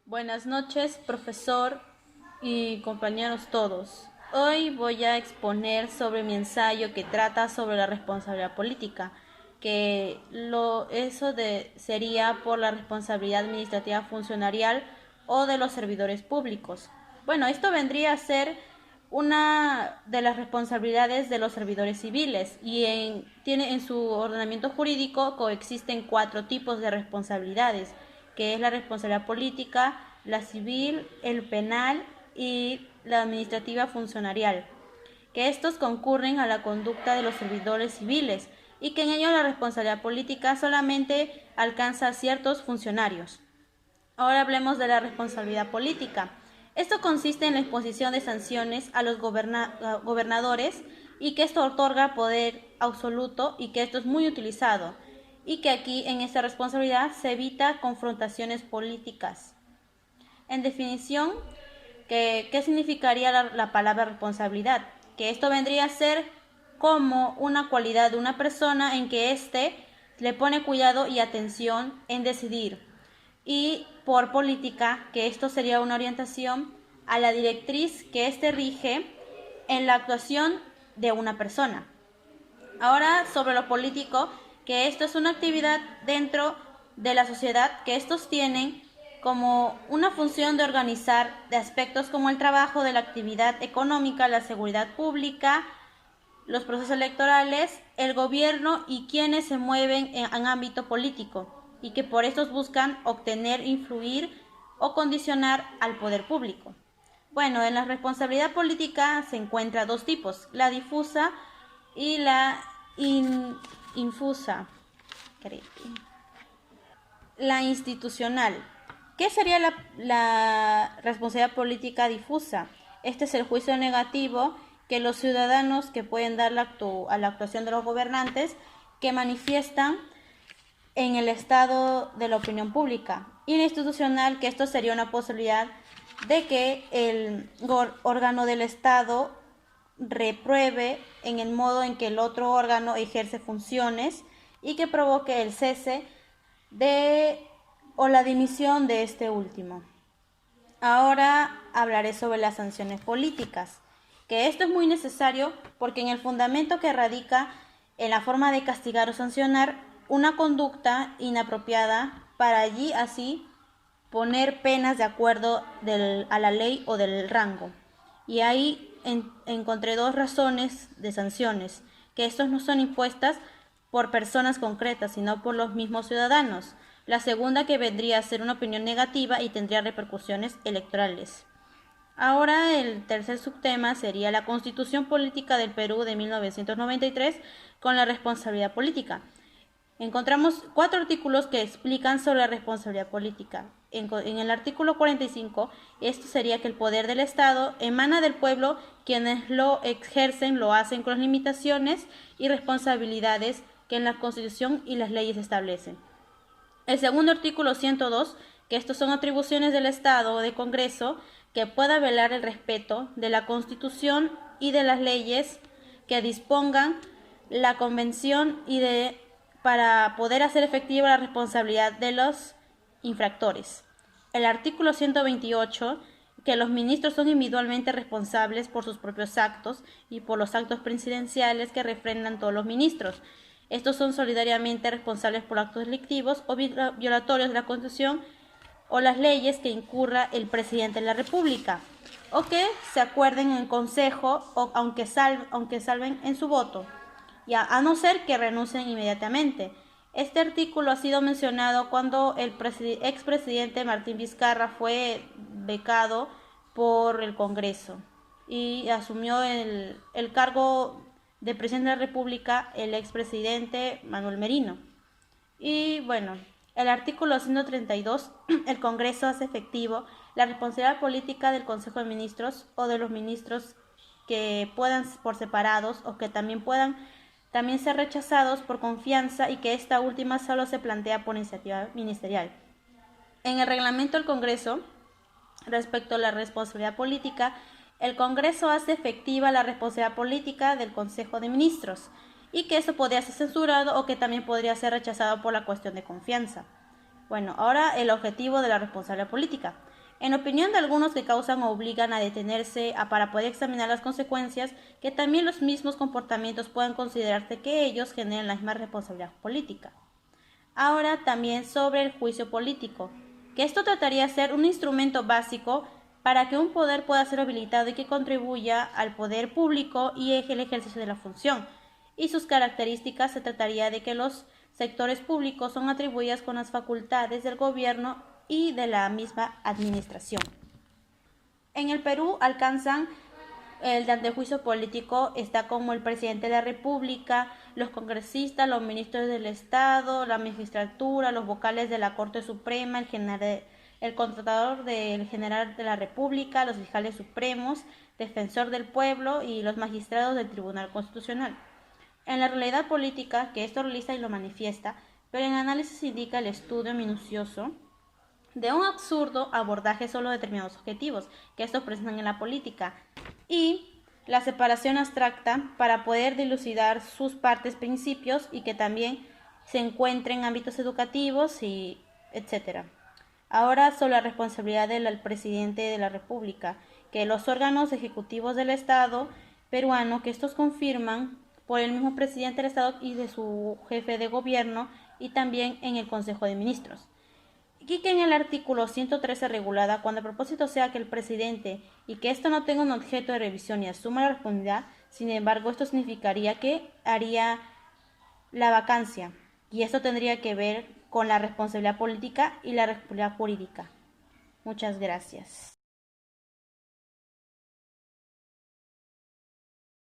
Buenas noches, profesor y compañeros todos. Hoy voy a exponer sobre mi ensayo que trata sobre la responsabilidad política, sería por la responsabilidad administrativa funcionarial o de los servidores públicos. Bueno, esto vendría a ser una de las responsabilidades de los servidores civiles y en su ordenamiento jurídico coexisten 4 tipos de responsabilidades, que es la responsabilidad política, la civil, el penal y la administrativa funcionarial, que estos concurren a la conducta de los servidores civiles y que en ello la responsabilidad política solamente alcanza a ciertos funcionarios. Ahora hablemos de la responsabilidad política. Esto consiste en la imposición de sanciones a los gobernadores y que esto otorga poder absoluto y que esto es muy utilizado y que aquí en esta responsabilidad se evita confrontaciones políticas. En definición, ¿qué significaría la palabra responsabilidad? Que esto vendría a ser como una cualidad de una persona en que éste le pone cuidado y atención en decidir. Y por política, que esto sería una orientación a la directriz que éste rige en la actuación de una persona. Ahora sobre lo político, que esto es una actividad dentro de la sociedad que estos tienen como una función de organizar de aspectos como el trabajo de la actividad económica, la seguridad pública, los procesos electorales, el gobierno y quienes se mueven en ámbito político y que por estos buscan obtener, influir o condicionar al poder público. Bueno, en la responsabilidad política se encuentra 2 tipos, la difusa y la infusa. La institucional. ¿Qué sería la responsabilidad política difusa? Este es el juicio negativo que los ciudadanos que pueden dar a la actuación de los gobernantes que manifiestan en el estado de la opinión pública. Y la institucional, que esto sería una posibilidad de que el órgano del Estado repruebe en el modo en que el otro órgano ejerce funciones y que provoque el cese o la dimisión de este último. Ahora hablaré sobre las sanciones políticas, que esto es muy necesario porque en el fundamento que radica en la forma de castigar o sancionar una conducta inapropiada para allí así poner penas de acuerdo a la ley o del rango. Y ahí encontré 2 razones de sanciones, que estos no son impuestas por personas concretas, sino por los mismos ciudadanos. La segunda, que vendría a ser una opinión negativa y tendría repercusiones electorales. Ahora el tercer subtema sería la Constitución Política del Perú de 1993 con la responsabilidad política. Encontramos 4 artículos que explican sobre la responsabilidad política. En el artículo 45, esto sería que el poder del Estado emana del pueblo, quienes lo ejercen lo hacen con las limitaciones y responsabilidades que en la Constitución y las leyes establecen. El segundo artículo 102, que estos son atribuciones del Estado o del Congreso, que pueda velar el respeto de la Constitución y de las leyes que dispongan la Convención para poder hacer efectiva la responsabilidad de los infractores. El artículo 128, que los ministros son individualmente responsables por sus propios actos y por los actos presidenciales que refrendan todos los ministros. Estos son solidariamente responsables por actos delictivos o violatorios de la Constitución o las leyes que incurra el presidente de la República, o que se acuerden en consejo o aunque salven en su voto, a no ser que renuncien inmediatamente. Este artículo ha sido mencionado cuando el expresidente Martín Vizcarra fue becado por el Congreso y asumió el cargo de presidente de la República el expresidente Manuel Merino. Y bueno, el artículo 132, el Congreso hace efectivo la responsabilidad política del Consejo de Ministros o de los ministros que puedan por separados o que también puedan ser rechazados por confianza y que esta última solo se plantea por iniciativa ministerial. En el reglamento del Congreso, respecto a la responsabilidad política, el Congreso hace efectiva la responsabilidad política del Consejo de Ministros y que eso podría ser censurado o que también podría ser rechazado por la cuestión de confianza. Bueno, ahora el objetivo de la responsabilidad política. En opinión de algunos que causan o obligan a detenerse para poder examinar las consecuencias, que también los mismos comportamientos puedan considerarse que ellos generan la misma responsabilidad política. Ahora también sobre el juicio político, que esto trataría de ser un instrumento básico para que un poder pueda ser habilitado y que contribuya al poder público y el ejercicio de la función. Y sus características se trataría de que los sectores públicos son atribuidas con las facultades del gobierno y de la misma administración. En el Perú alcanzan el de antejuicio político está como el presidente de la República, los congresistas, los ministros del Estado, la magistratura, los vocales de la Corte Suprema, el contratador del general de la República, los fiscales supremos, defensor del pueblo y los magistrados del Tribunal Constitucional. En la realidad política, que esto realiza y lo manifiesta, pero en análisis indica el estudio minucioso de un absurdo abordaje solo de determinados objetivos que estos presentan en la política y la separación abstracta para poder dilucidar sus partes, principios y que también se encuentren en ámbitos educativos y etcétera. Ahora sobre la responsabilidad del presidente de la República, que los órganos ejecutivos del Estado peruano, que estos confirman por el mismo presidente del Estado y de su jefe de gobierno y también en el Consejo de Ministros. Y que en el artículo 113 regulada, cuando el propósito sea que el presidente y que esto no tenga un objeto de revisión y asuma la responsabilidad, sin embargo, esto significaría que haría la vacancia y esto tendría que ver con la responsabilidad política y la responsabilidad jurídica. Muchas gracias.